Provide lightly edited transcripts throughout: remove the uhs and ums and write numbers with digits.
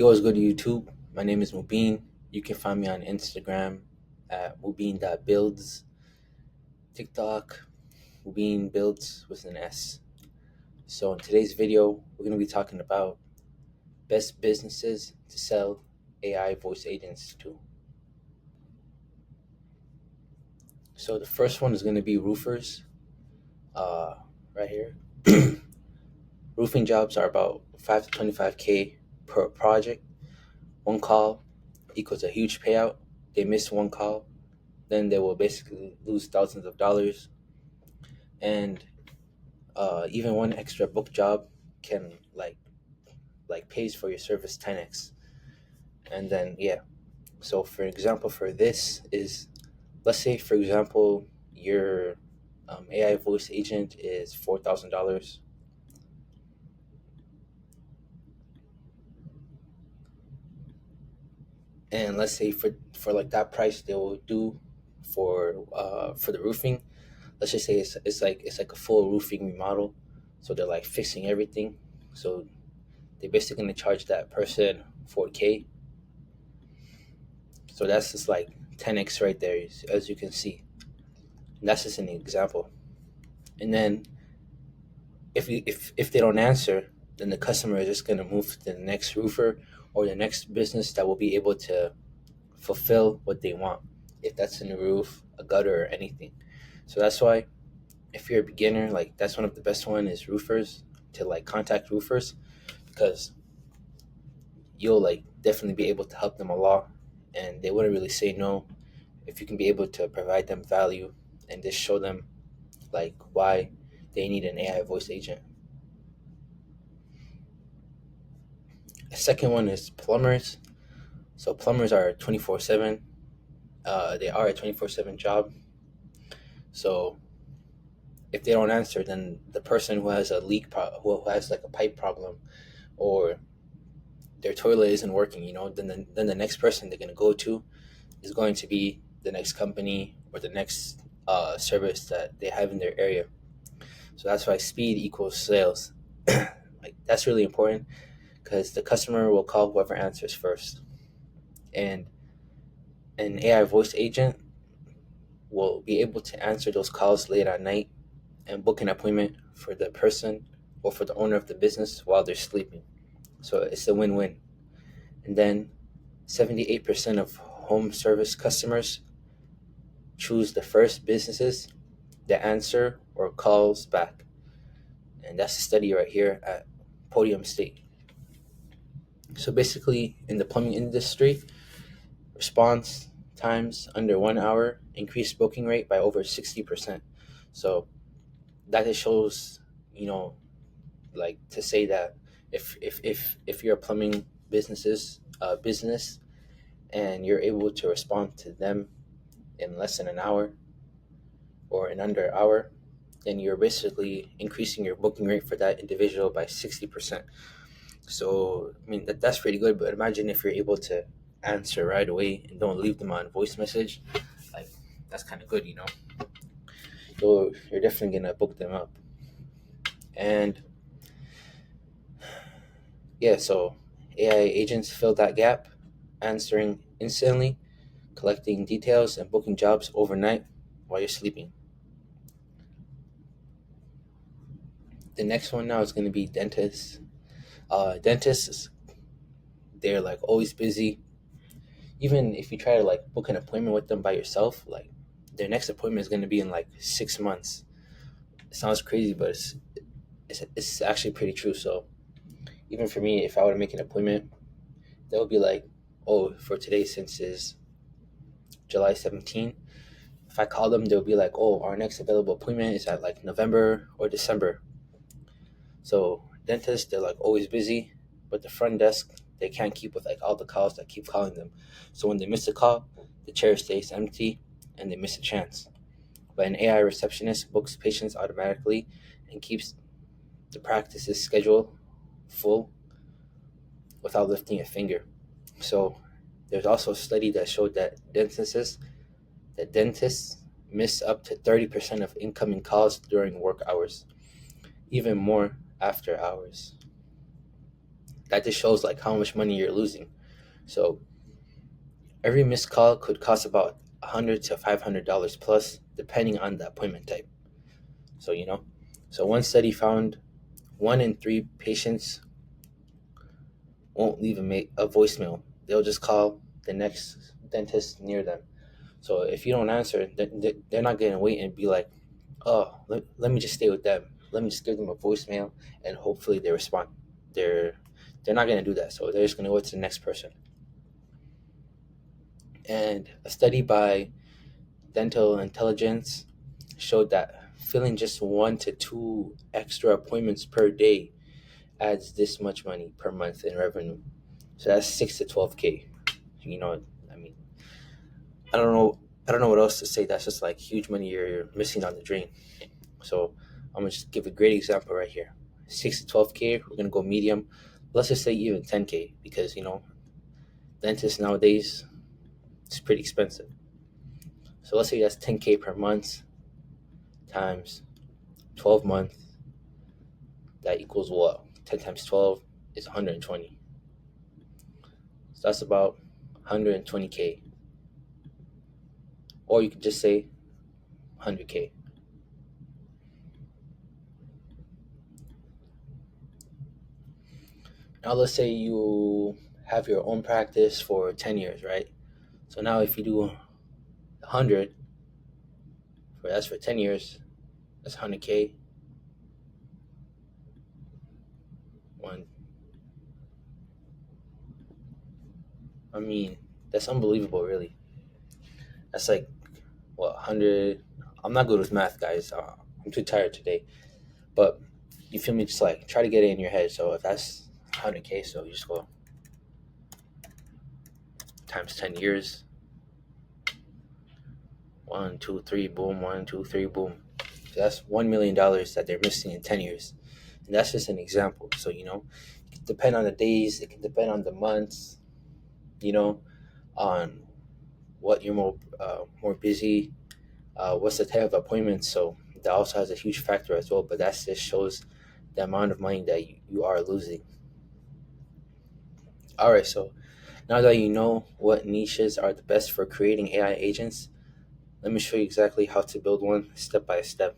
Yo, what's good YouTube? My name is Mubin. You can find me on Instagram at mubin.builds, TikTok, Mubin Builds with an S. So in today's video, we're going to be talking about best businesses to sell AI voice agents to. So the first one is going to be roofers, uh, right here. Roofing jobs are about 5 to 25K per project. One call equals a huge payout. They miss one call, then they will basically lose thousands of dollars. And even one extra book job can pays for your service 10x. And then so for example, for this is, let's say for example your AI voice agent is $4,000, and let's say for like that price they will do for the roofing. Let's just say it's like a full roofing remodel, so they're like fixing everything. So they're basically gonna charge that person 4K. So that's just like 10x right there, as you can see. And that's just an example. And then if they don't answer, then the customer is just gonna move to the next roofer or the next business that will be able to fulfill what they want. If that's a new roof, a gutter, or anything. So that's why if you're a beginner, like that's one of the best one is roofers, to like contact roofers, because you'll like definitely be able to help them a lot, and they wouldn't really say no if you can be able to provide them value and just show them like why they need an AI voice agent. The second one is plumbers. So plumbers are 24/7. They are a 24/7 job. So if they don't answer, then the person who has a who has like a pipe problem, or their toilet isn't working, then the next person they're gonna go to is going to be the next company or the next service that they have in their area. So that's why speed equals sales. Like that's really important, because the customer will call whoever answers first, and an AI voice agent will be able to answer those calls late at night and book an appointment for the person or for the owner of the business while they're sleeping. So it's a win-win. And then 78% of home service customers choose the first businesses that answer or calls back. And that's a study right here at Podium State. So basically, in the plumbing industry, response times under 1 hour increased booking rate by over 60%. So that just shows, you know, like to say that if you're a plumbing business and you're able to respond to them in less than an hour or in under an hour, then you're basically increasing your booking rate for that individual by 60%. So I mean that's pretty good. But imagine if you're able to answer right away and don't leave them on voice message. Like that's kind of good. So you're definitely gonna book them up. And so AI agents fill that gap, answering instantly, collecting details, and booking jobs overnight while you're sleeping. The next one now is going to be dentists. Dentists, they're like always busy. Even if you try to like book an appointment with them by yourself, like their next appointment is going to be in like 6 months. It sounds crazy, but it's actually pretty true. So even for me, if I were to make an appointment, that would be like, oh, for today, since it's July 17th, if I call them, they'll be like, oh, our next available appointment is at like November or December. So dentists, they're like always busy, but the front desk, they can't keep with like all the calls that keep calling them. So when they miss a call, the chair stays empty and they miss a chance. But an AI receptionist books patients automatically and keeps the practice's schedule full without lifting a finger. So there's also a study that showed that dentists miss up to 30% of incoming calls during work hours, even more after hours. that just shows like how much money you're losing. So every missed call could cost about $100 to $500 plus, depending on the appointment type. So so one study found 1 in 3 patients won't leave a voicemail. They'll just call the next dentist near them. So if you don't answer, they're not going to wait and be like, oh, let me just stay with them. Let me just give them a voicemail and hopefully they respond. They're they're not going to do that. So they're just going to go to the next person. And a study by Dental Intelligence showed that filling just 1 to 2 extra appointments per day adds this much money per month in revenue. So that's 6 to 12K. You know, I mean, I don't know. I don't know what else to say. That's just like huge money you're missing on the drain. So I'm gonna just give a great example right here. 6 to 12K. We're gonna go medium. Let's just say even 10K because dentists nowadays it's pretty expensive. So let's say that's 10K per month times 12 months. That equals what? 10 times 12 is 120. So that's about 120K. Or you could just say 100K. Now let's say you have your own practice for 10 years, right? So now if you do 100, that's for 10 years, that's 100K. One, I mean, that's unbelievable, really. That's like, what, 100? I'm not good with math, guys. I'm too tired today. But you feel me? Just like try to get it in your head. So if that's 100K, so you just go times 10 years. 1, 2, 3, boom. 1, 2, 3, boom. So that's $1 million that they're missing in 10 years. And that's just an example. So, it can depend on the days, it can depend on the months, on what you're more busy, what's the type of appointment. So that also has a huge factor as well. But that just shows the amount of money that you are losing. All right, so now that you know what niches are the best for creating AI agents, let me show you exactly how to build one step by step.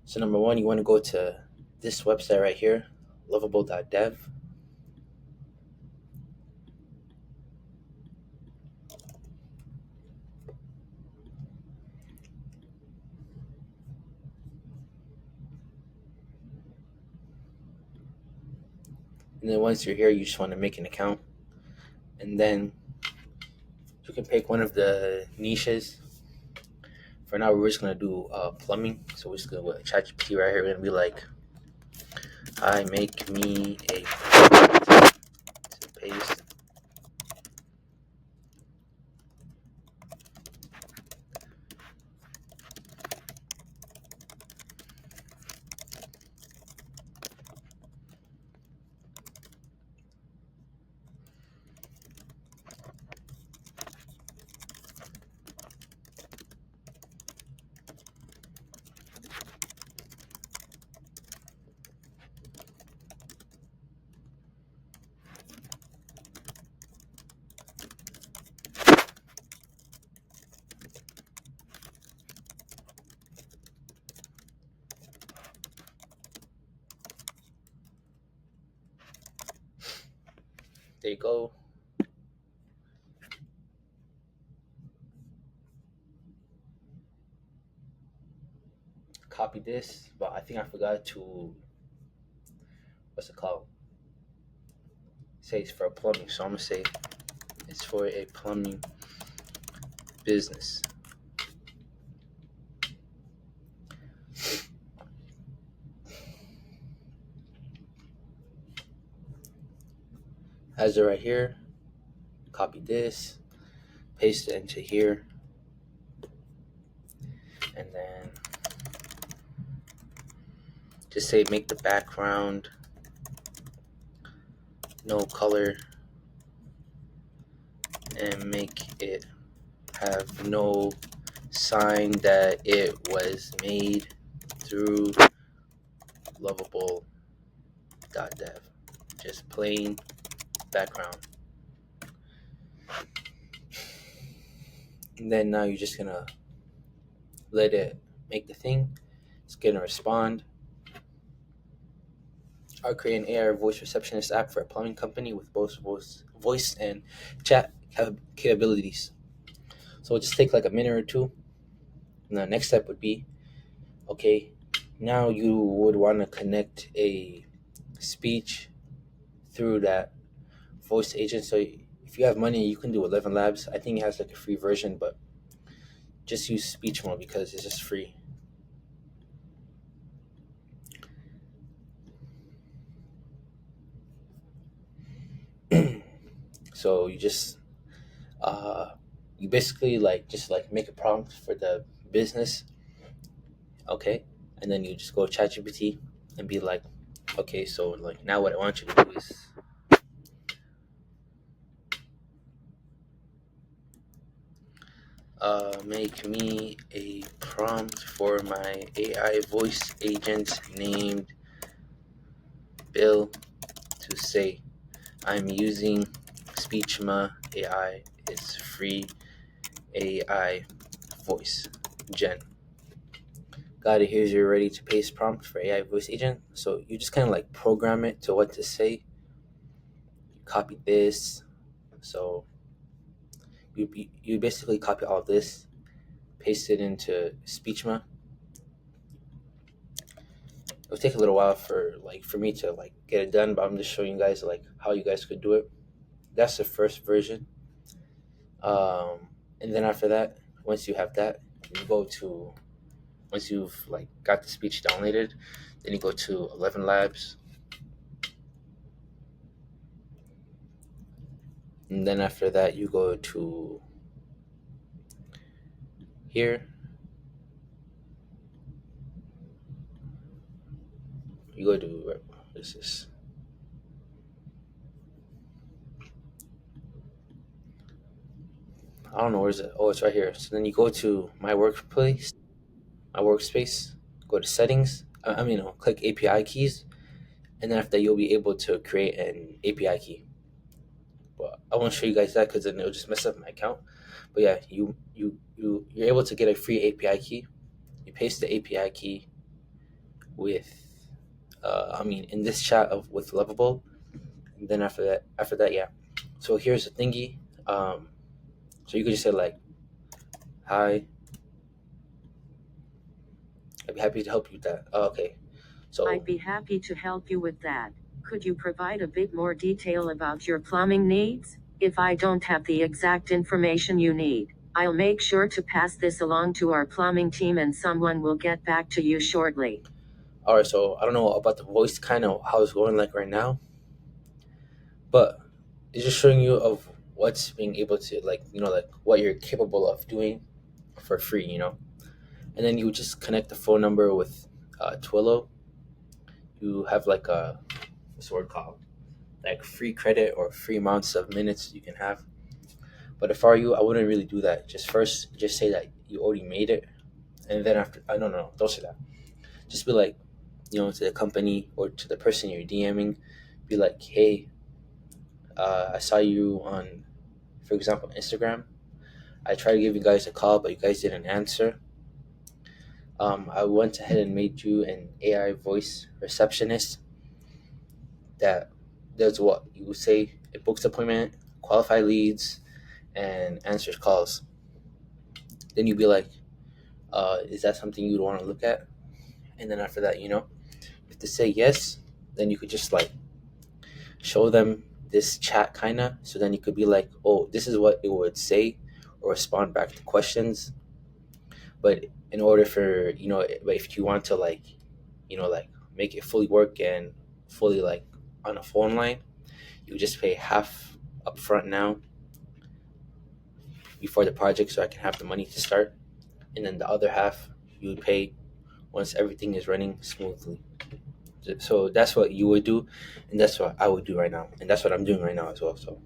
So number one, you want to go to this website right here, lovable.dev. And then once you're here, you just want to make an account. And then you can pick one of the niches. For now, we're just going to do plumbing. So we're just going to go ChatGPT right here. We're going to be like, hi, make me a paste. There you go. Copy this, but I think I forgot to, what's it called? Say it's for plumbing. So I'm going to say it's for a plumbing business. Has it right here. Copy this, paste it into here, and then just say make the background no color and make it have no sign that it was made through lovable dev, just plain background. And then now you're just gonna let it make the thing. It's gonna respond. I'll create an AI voice receptionist app for a plumbing company with both voice and chat capabilities. So it'll just take like a minute or two. And the next step would be, okay, now you would want to connect a speech through that voice agent. So if you have money, you can do 11 Labs. I think it has like a free version, but just use speech mode because it's just free. So uh, you basically like just like make a prompt for the business, okay, and then you just go ChatGPT and be like, okay, so like now what I want you to do is make me a prompt for my AI voice agent named Bill to say I'm using Speechma AI. It's free AI voice gen. Got it. Here's your ready to paste prompt for AI voice agent. So you just kind of like program it to what to say. Copy this. So you basically copy all this, paste it into Speechma. It'll take a little while for me to like get it done, but I'm just showing you guys like how you guys could do it. That's the first version. And then after that, once you have that, you go to once you've like got the speech downloaded, then you go to 11 Labs, and then after that you go to here. You go to what is this? I don't know where's it. Oh, it's right here. So then you go to my workspace. Go to settings. Click API keys, and then after that you'll be able to create an API key. But I won't show you guys that because then it'll just mess up my account. But yeah, you're able to get a free API key. You paste the API key with, in this chat of with Lovable, and then after that, yeah. So here's the thingy. So you could just say like, "Hi, I'd be happy to help you with that." Oh, okay. So I'd be happy to help you with that. Could you provide a bit more detail about your plumbing needs? If I don't have the exact information you need, I'll make sure to pass this along to our plumbing team and someone will get back to you shortly. all right. So I don't know about the voice, kind of how it's going like right now, but it's just showing you of what's being able to like like what you're capable of doing for free, and then you just connect the phone number with Twillo. You have like a what's the word called, like free credit or free amounts of minutes you can have. But if I were you, I wouldn't really do that. Just say that you already made it, and then after, I don't know, don't say that. Just be like, to the company or to the person you're DMing, be like, hey, I saw you on, for example, Instagram. I tried to give you guys a call, but you guys didn't answer. I went ahead and made you an AI voice receptionist that does what you would say: it books appointment, qualify leads, and answers calls. Then you'd be like, is that something you'd want to look at? And then after that, if they say yes, then you could just like show them this chat kind of. So then you could be like, oh, this is what it would say or respond back to questions. But in order for, but if you want to like, like make it fully work and fully like on a phone line, you just pay half upfront now before the project so I can have the money to start. And then the other half you would pay once everything is running smoothly. So that's what you would do, and that's what I would do right now, and that's what I'm doing right now as well. So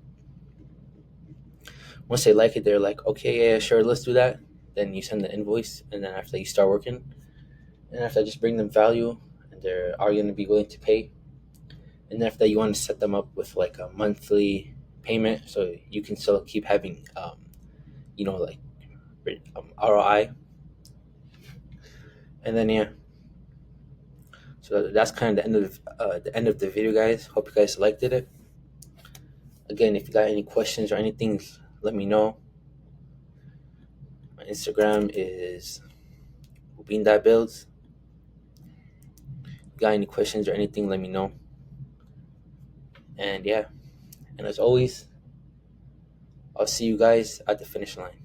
once they like it, they're like, okay, yeah, sure, let's do that. Then you send the invoice, and then after you start working, and after I just bring them value, and they're are going to be willing to pay, And after that, you want to set them up with like a monthly payment so you can still keep having like ROI. And then yeah, so that's kind of the end of the video, guys. Hope you guys liked it. Again, if you got any questions or anything, let me know. My Instagram is Ubin.builds. If you got any questions or anything, let me know. And yeah, and as always, I'll see you guys at the finish line.